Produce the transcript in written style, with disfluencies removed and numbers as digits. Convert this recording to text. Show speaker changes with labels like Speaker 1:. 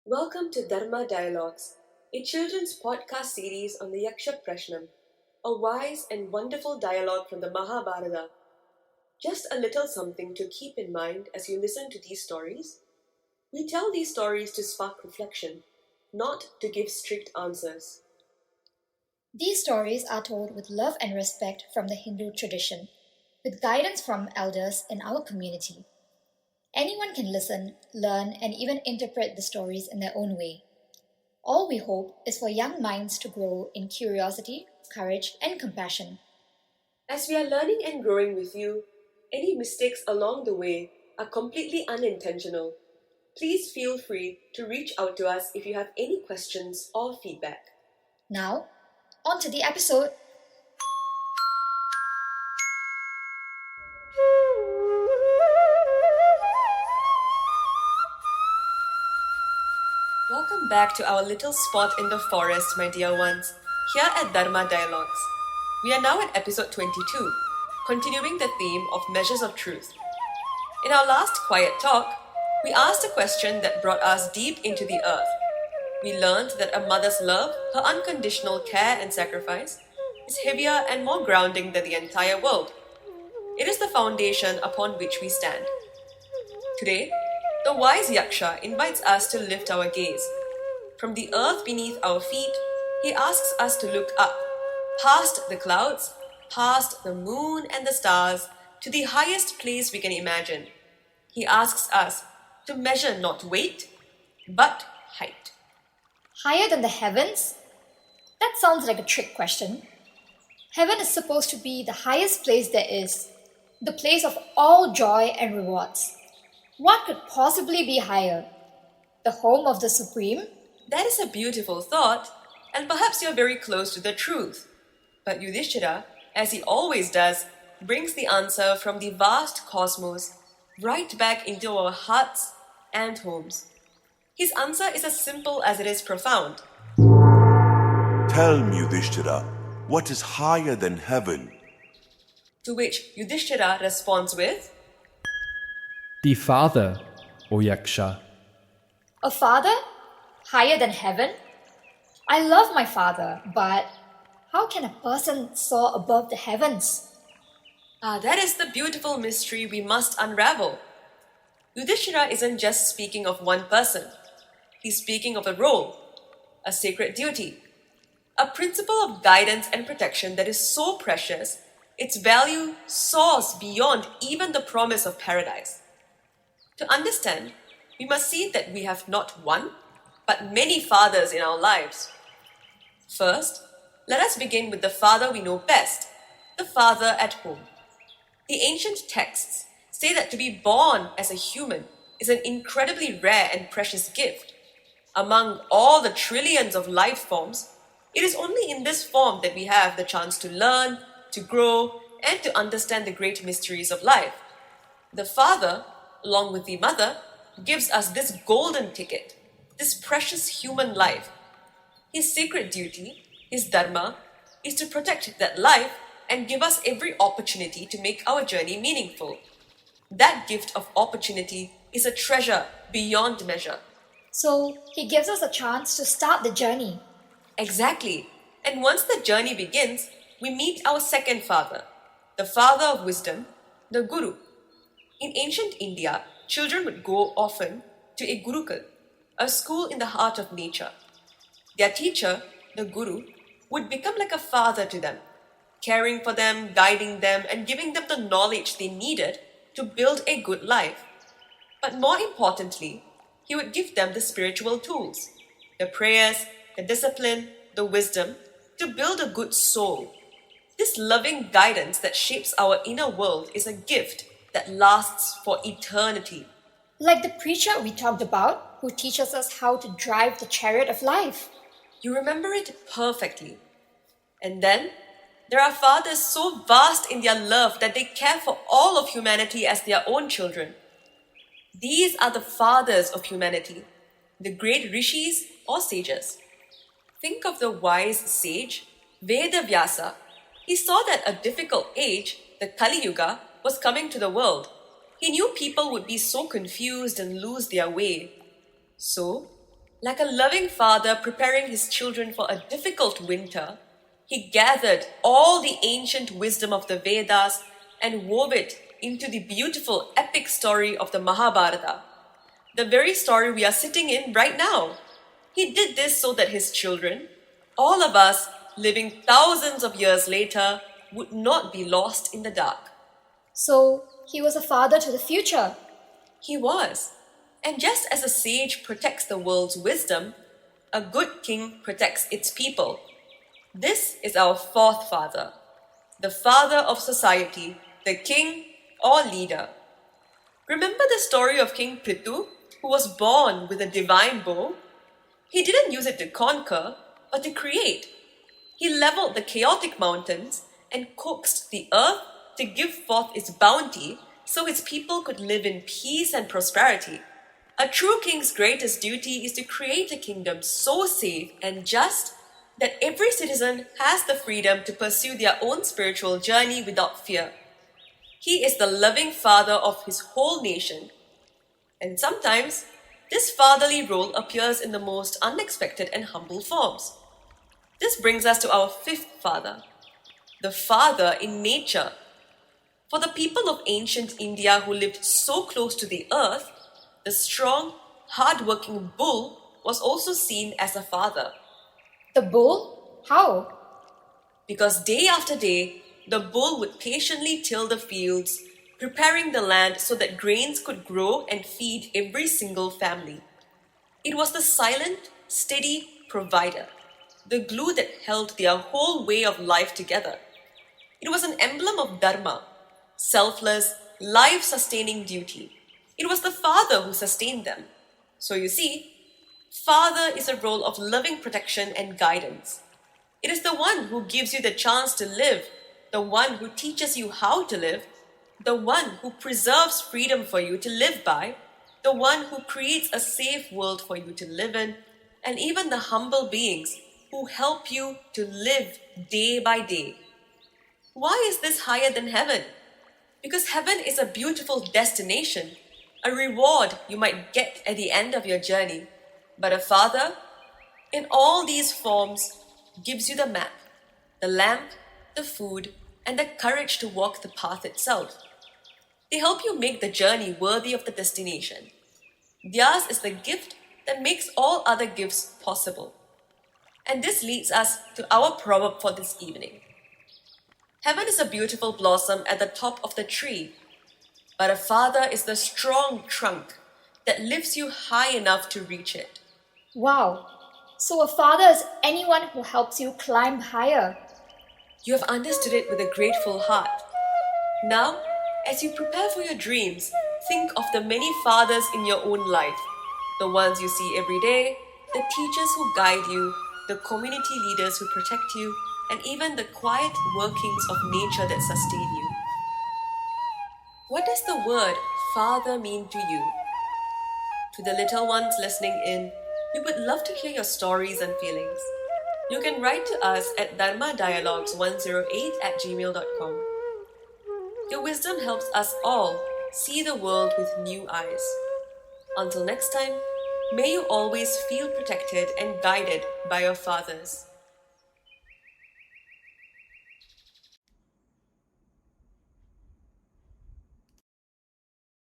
Speaker 1: Welcome to Dharma Dialogues, a children's podcast series on the Yaksha Prashnam, a wise and wonderful dialogue from the Mahabharata. Just a little something to keep in mind as you listen to these stories. We tell these stories to spark reflection, not to give strict answers.
Speaker 2: These stories are told with love and respect from the Hindu tradition, with guidance from elders in our community. Anyone can listen, learn, and even interpret the stories in their own way. All we hope is for young minds to grow in curiosity, courage, and compassion.
Speaker 1: As we are learning and growing with you, any mistakes along the way are completely unintentional. Please feel free to reach out to us if you have any questions or feedback.
Speaker 2: Now, on to the episode.
Speaker 1: Welcome back to our little spot in the forest, my dear ones, here at Dharma Dialogues. We are now at episode 22, continuing the theme of measures of truth. In our last quiet talk, we asked a question that brought us deep into the earth. We learned that a mother's love, her unconditional care and sacrifice, is heavier and more grounding than the entire world. It is the foundation upon which we stand. Today, the wise Yaksha invites us to lift our gaze. From the earth beneath our feet, he asks us to look up, past the clouds, past the moon and the stars, to the highest place we can imagine. He asks us to measure not weight, but height.
Speaker 2: Higher than the heavens? That sounds like a trick question. Heaven is supposed to be the highest place there is, the place of all joy and rewards. What could possibly be higher? The home of the Supreme?
Speaker 1: That is a beautiful thought, and perhaps you're very close to the truth. But Yudhisthira, as he always does, brings the answer from the vast cosmos right back into our hearts and homes. His answer is as simple as it is profound.
Speaker 3: Tell me, Yudhisthira, what is higher than heaven?
Speaker 1: To which Yudhisthira responds with,
Speaker 4: The Father, O Yaksha.
Speaker 2: A father? Higher than heaven? I love my father, but how can a person soar above the heavens?
Speaker 1: That is the beautiful mystery we must unravel. Yudhishthira isn't just speaking of one person. He's speaking of a role, a sacred duty, a principle of guidance and protection that is so precious, its value soars beyond even the promise of paradise. To understand, we must see that we have not one, but many fathers in our lives. First, let us begin with the father we know best, the father at home. The ancient texts say that to be born as a human is an incredibly rare and precious gift. Among all the trillions of life forms, it is only in this form that we have the chance to learn, to grow, and to understand the great mysteries of life. The father, along with the mother, gives us this golden ticket, this precious human life. His sacred duty, his dharma, is to protect that life and give us every opportunity to make our journey meaningful. That gift of opportunity is a treasure beyond measure.
Speaker 2: So he gives us a chance to start the journey.
Speaker 1: Exactly. And once the journey begins, we meet our second father, the father of wisdom, the Guru. In ancient India, children would go often to a Gurukul, a school in the heart of nature. Their teacher, the Guru, would become like a father to them, caring for them, guiding them, and giving them the knowledge they needed to build a good life. But more importantly, he would give them the spiritual tools, the prayers, the discipline, the wisdom to build a good soul. This loving guidance that shapes our inner world is a gift that lasts for eternity.
Speaker 2: Like the preacher we talked about, who teaches us how to drive the chariot of life.
Speaker 1: You remember it perfectly. And then, there are fathers so vast in their love that they care for all of humanity as their own children. These are the fathers of humanity, the great rishis or sages. Think of the wise sage, Vedavyasa. He saw that a difficult age, the Kali Yuga, was coming to the world. He knew people would be so confused and lose their way. So, Like a loving father preparing his children for a difficult winter, he gathered all the ancient wisdom of the Vedas and wove it into the beautiful epic story of the Mahabharata, the very story we are sitting in right now. He did this so that his children, all of us living thousands of years later, would not be lost in the dark.
Speaker 2: So, he was a father to the future.
Speaker 1: He was. And just as a sage protects the world's wisdom, a good king protects its people. This is our fourth father, the father of society, the king or leader. Remember the story of King Prithu, who was born with a divine bow? He didn't use it to conquer, but to create. He leveled the chaotic mountains and coaxed the earth to give forth its bounty so his people could live in peace and prosperity. A true king's greatest duty is to create a kingdom so safe and just that every citizen has the freedom to pursue their own spiritual journey without fear. He is the loving father of his whole nation. And sometimes, this fatherly role appears in the most unexpected and humble forms. This brings us to our fifth father, the father in nature. For the people of ancient India who lived so close to the earth, the strong, hard-working bull was also seen as a father.
Speaker 2: The bull? How?
Speaker 1: Because day after day, the bull would patiently till the fields, preparing the land so that grains could grow and feed every single family. It was the silent, steady provider, the glue that held their whole way of life together. It was an emblem of dharma, selfless, life-sustaining duty. It was the father who sustained them. So you see, father is a role of loving protection and guidance. It is the one who gives you the chance to live, the one who teaches you how to live, the one who preserves freedom for you to live by, the one who creates a safe world for you to live in, and even the humble beings who help you to live day by day. Why is this higher than heaven? Because heaven is a beautiful destination, a reward you might get at the end of your journey. But a father, in all these forms, gives you the map, the lamp, the food, and the courage to walk the path itself. They help you make the journey worthy of the destination. Theirs is the gift that makes all other gifts possible. And this leads us to our proverb for this evening. Heaven is a beautiful blossom at the top of the tree, but a father is the strong trunk that lifts you high enough to reach it.
Speaker 2: Wow. So a father is anyone who helps you climb higher.
Speaker 1: You have understood it with a grateful heart. Now, as you prepare for your dreams, think of the many fathers in your own life, the ones you see every day, the teachers who guide you, the community leaders who protect you, and even the quiet workings of nature that sustain you. What does the word father mean to you? To the little ones listening in, we would love to hear your stories and feelings. You can write to us at dharmadialogues108@gmail.com. Your wisdom helps us all see the world with new eyes. Until next time, may you always feel protected and guided by your fathers.